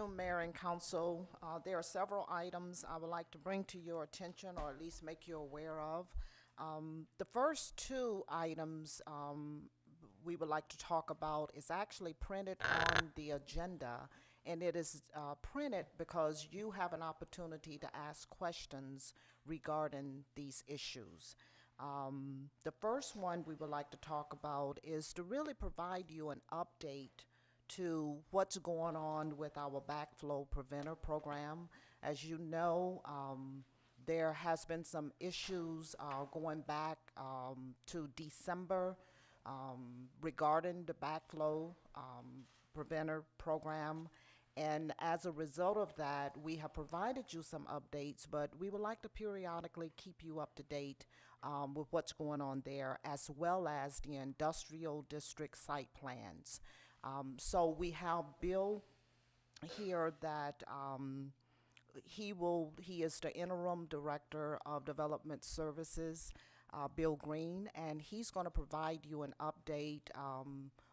afternoon, Mayor and Council. There are several items I would like to bring to your attention, or at least make you aware of. The first two items we would like to talk about is actually printed on the agenda, and it is printed because you have an opportunity to ask questions regarding these issues. The first one we would like to talk about is to really provide you an update to what's going on with our backflow preventer program. As you know, there has been some issues going back to December regarding the backflow preventer program. And as a result of that, we have provided you some updates, but we would like to periodically keep you up to date with what's going on there, as well as the industrial district site plans. So we have Bill here that he is the interim director of development services, Bill Green, and he's going to provide you an update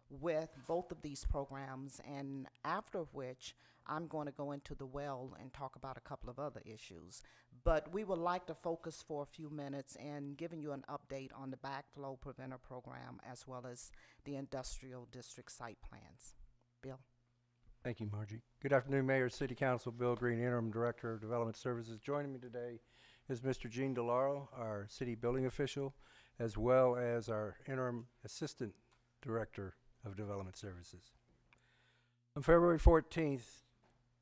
with both of these programs, and after which I'm going to go into the well and talk about a couple of other issues. But we would like to focus for a few minutes and giving you an update on the backflow preventer program as well as the industrial district site plans. Bill? Thank you, Margie. Good afternoon, Mayor, City Council. Bill Green, Interim Director of Development Services. Joining me today is Mr. Gene DeLauro, our City Building Official, as well as our Interim Assistant Director of Development Services. On February 14th,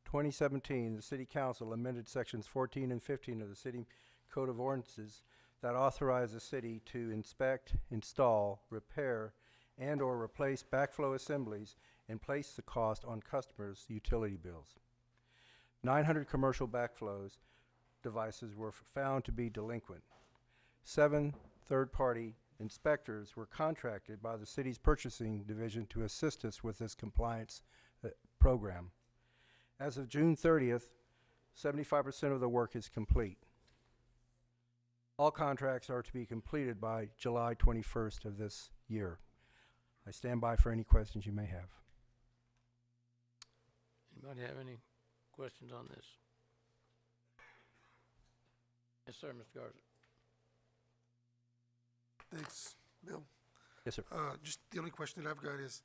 2017, the City Council amended Sections 14 and 15 of the City Code of Ordinances that authorize the city to inspect, install, repair, and/or replace backflow assemblies and place the cost on customers' utility bills. 900 commercial backflows devices were found to be delinquent. 7 third-party inspectors were contracted by the city's purchasing division to assist us with this compliance program. As of June 30th, 75% of the work is complete. All contracts are to be completed by July 21st of this year. I stand by for any questions you may have. Anybody have any questions on this? Yes, sir, Mr. Garza. Thanks, Bill. Yes, sir. Just the only question that I've got is,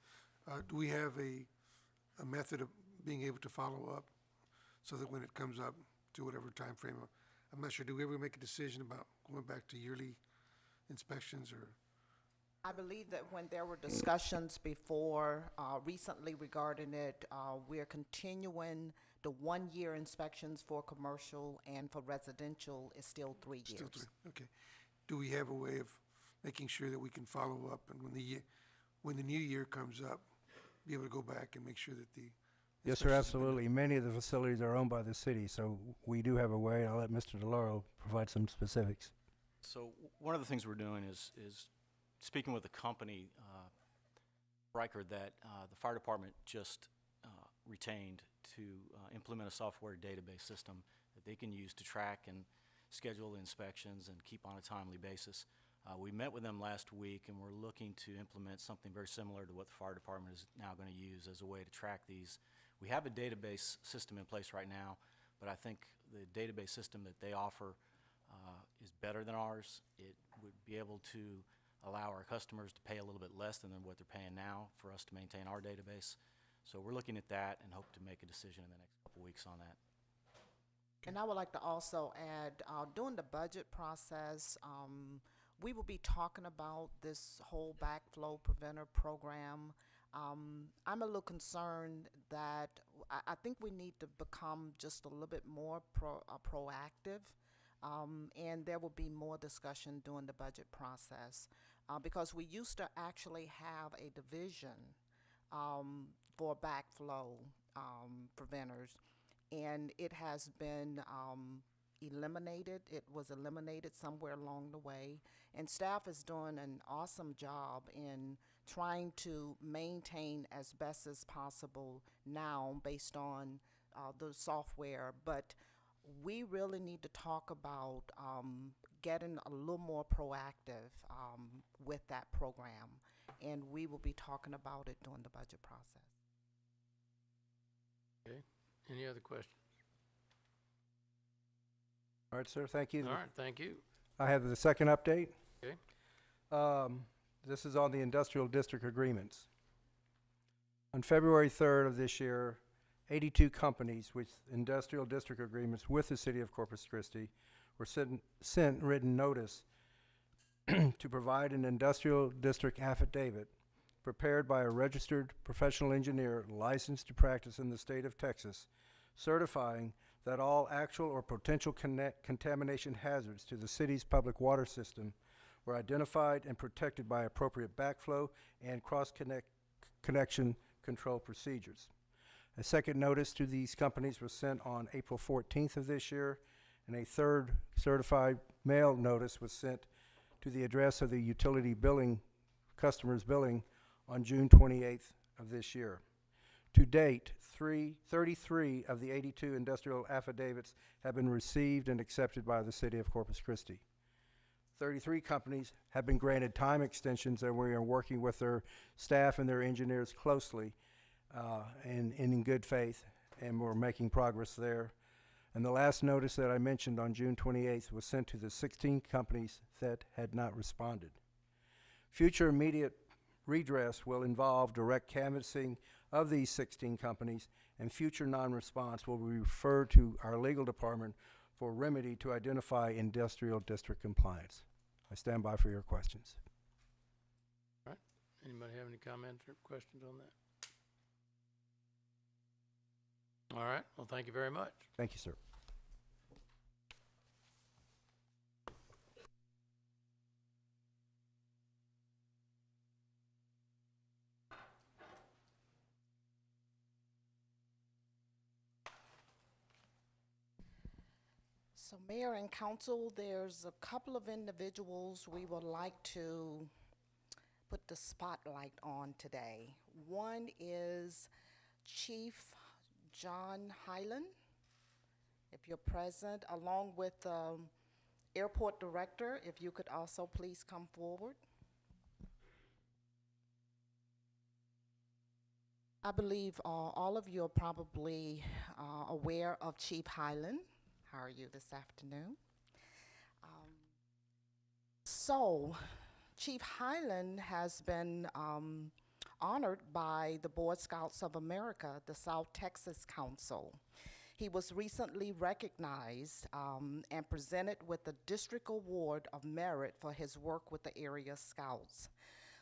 do we have a method of being able to follow up so that when it comes up to whatever time frame, I'm not sure, do we ever make a decision about going back to yearly inspections or? I believe that when there were discussions before recently regarding it, we're continuing the 1-year inspections for commercial, and for residential is still 3 years. Still 3, okay. Do we have a way of making sure that we can follow up, and when the new year comes up, be able to go back and make sure that the Yes, sir, absolutely. Many of the facilities are owned by the city, so we do have a way. I'll let Mr. DeLauro provide some specifics. So one of the things we're doing is speaking with a company, Riker, that the fire department just retained to implement a software database system that they can use to track and schedule inspections and keep on a timely basis. We met with them last week, and we're looking to implement something very similar to what the fire department is now going to use as a way to track these. We have a database system in place right now, but I think the database system that they offer is better than ours. It would be able to allow our customers to pay a little bit less than what they're paying now for us to maintain our database. So we're looking at that and hope to make a decision in the next couple weeks on that. And I would like to also add, during the budget process, we will be talking about this whole backflow preventer program. I'm a little concerned that I think we need to become just a little bit more proactive, and there will be more discussion during the budget process, because we used to actually have a division for backflow preventers, and it has been eliminated. It was eliminated somewhere along the way, and staff is doing an awesome job in trying to maintain as best as possible now based on the software. But we really need to talk about getting a little more proactive with that program, and we will be talking about it during the budget process. Okay. Any other questions? All right, sir, thank you. All right, thank you. I have the second update. Okay. This is on the industrial district agreements. On February 3rd of this year, 82 companies with industrial district agreements with the city of Corpus Christi were sent written notice to provide an industrial district affidavit prepared by a registered professional engineer licensed to practice in the state of Texas, certifying that all actual or potential contamination hazards to the city's public water system were identified and protected by appropriate backflow and cross-connection control procedures. A second notice to these companies was sent on April 14th of this year, and a third certified mail notice was sent to the address of the utility billing, customers billing, on June 28th of this year. To date, 33 of the 82 industrial affidavits have been received and accepted by the city of Corpus Christi. 33 companies have been granted time extensions, and we are working with their staff and their engineers closely and in good faith, and we're making progress there. And the last notice that I mentioned on June 28th was sent to the 16 companies that had not responded. Future immediate redress will involve direct canvassing of these 16 companies, and future non-response will be referred to our legal department for remedy to identify industrial district compliance. I stand by for your questions. All right. Anybody have any comments or questions on that? All right. Well, thank you very much. Thank you, sir. So Mayor and Council, there's a couple of individuals we would like to put the spotlight on today. One is Chief John Hyland, if you're present, along with Airport Director, if you could also please come forward. I believe all of you are probably aware of Chief Hyland. How are you this afternoon? So, Chief Hyland has been honored by the Boy Scouts of America, the South Texas Council. He was recently recognized and presented with the District Award of Merit for his work with the area scouts.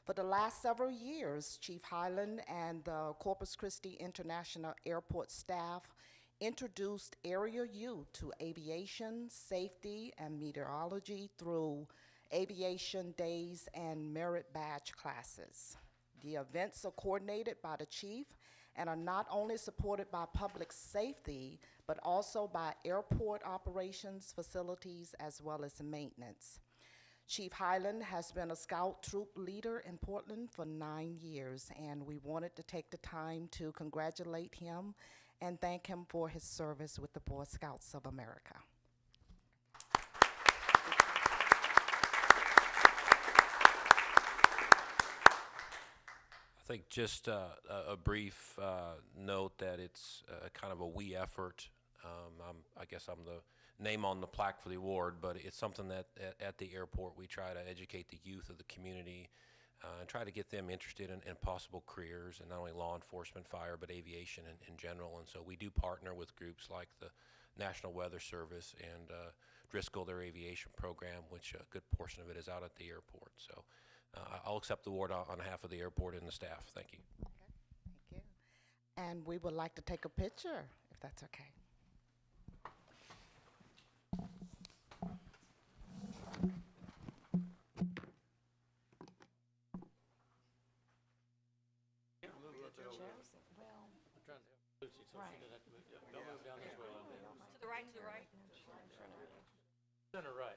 For the last several years, Chief Hyland and the Corpus Christi International Airport staff introduced area youth to aviation, safety, and meteorology through aviation days and merit badge classes. The events are coordinated by the chief and are not only supported by public safety, but also by airport operations, facilities, as well as maintenance. Chief Hyland has been a scout troop leader in Portland for 9 years, and we wanted to take the time to congratulate him and thank him for his service with the Boy Scouts of America. I think just a brief note that it's kind of a we effort. I guess I'm the name on the plaque for the award, but it's something that at the airport we try to educate the youth of the community and try to get them interested in possible careers in not only law enforcement, fire, but aviation in general. And so we do partner with groups like the National Weather Service and Driscoll, their aviation program, which a good portion of it is out at the airport. So I'll accept the award on behalf of the airport and the staff. Thank you. Okay, thank you. And we would like to take a picture, if that's okay. To the right, to the right. Center right.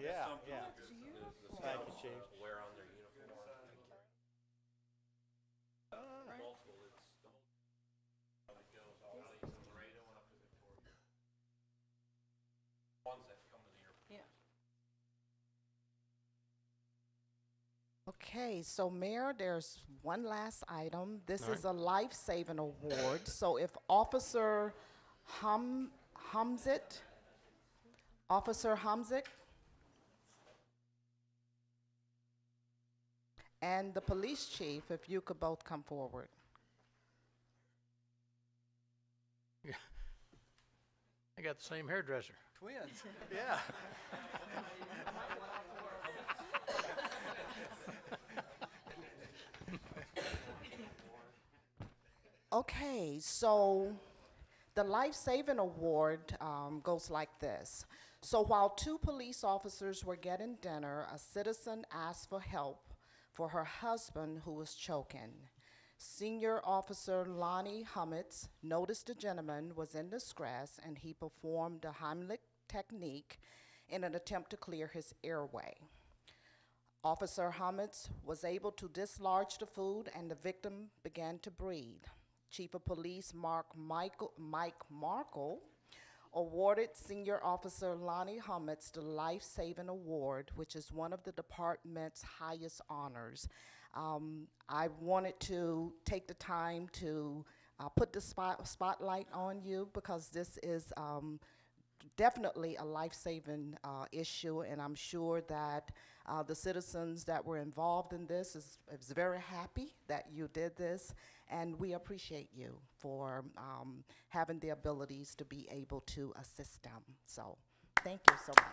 yeah, yeah. Thank you, Chief. Wear on their uniform. Multiple, it goes all the way from Laredo and up to Victoria. Ones that come to the airport. Okay, so Mayor, there's one last item. This All is a life-saving award. So if Officer Humzik, and the police chief, if you could both come forward. I got the same hairdresser. Twins. Yeah. Okay, so the Life Saving Award goes like this. So while two police officers were getting dinner, a citizen asked for help for her husband who was choking. Senior Officer Lonnie Hummitz noticed the gentleman was in distress and he performed the Heimlich technique in an attempt to clear his airway. Officer Hummitz was able to dislodge the food and the victim began to breathe. Chief of Police Mike Markle awarded Senior Officer Lonnie Hummitz the Life Saving Award, which is one of the department's highest honors. I wanted to take the time to put the spotlight on you because this is definitely a life-saving issue, and I'm sure that the citizens that were involved in this is very happy that you did this, and we appreciate you for having the abilities to be able to assist them. So, thank you so much.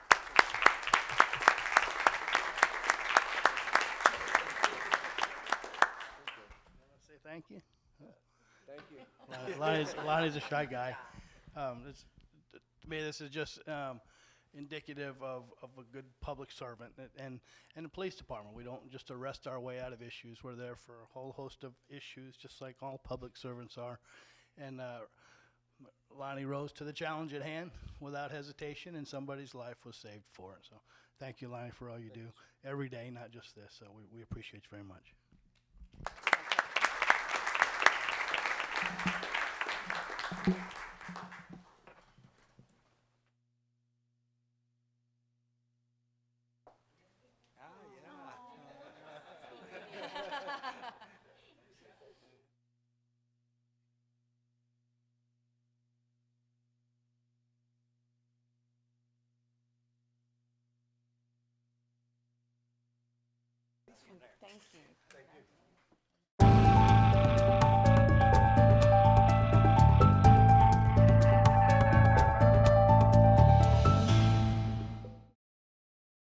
Say thank you. Thank you. Lonnie's a shy guy. To me, this is just indicative of a good public servant and the police department. We don't just arrest our way out of issues. We're there for a whole host of issues, just like all public servants are. And Lonnie rose to the challenge at hand without hesitation, and somebody's life was saved for it. So thank you, Lonnie, for all you do every day, not just this. So we appreciate you very much. Thank you.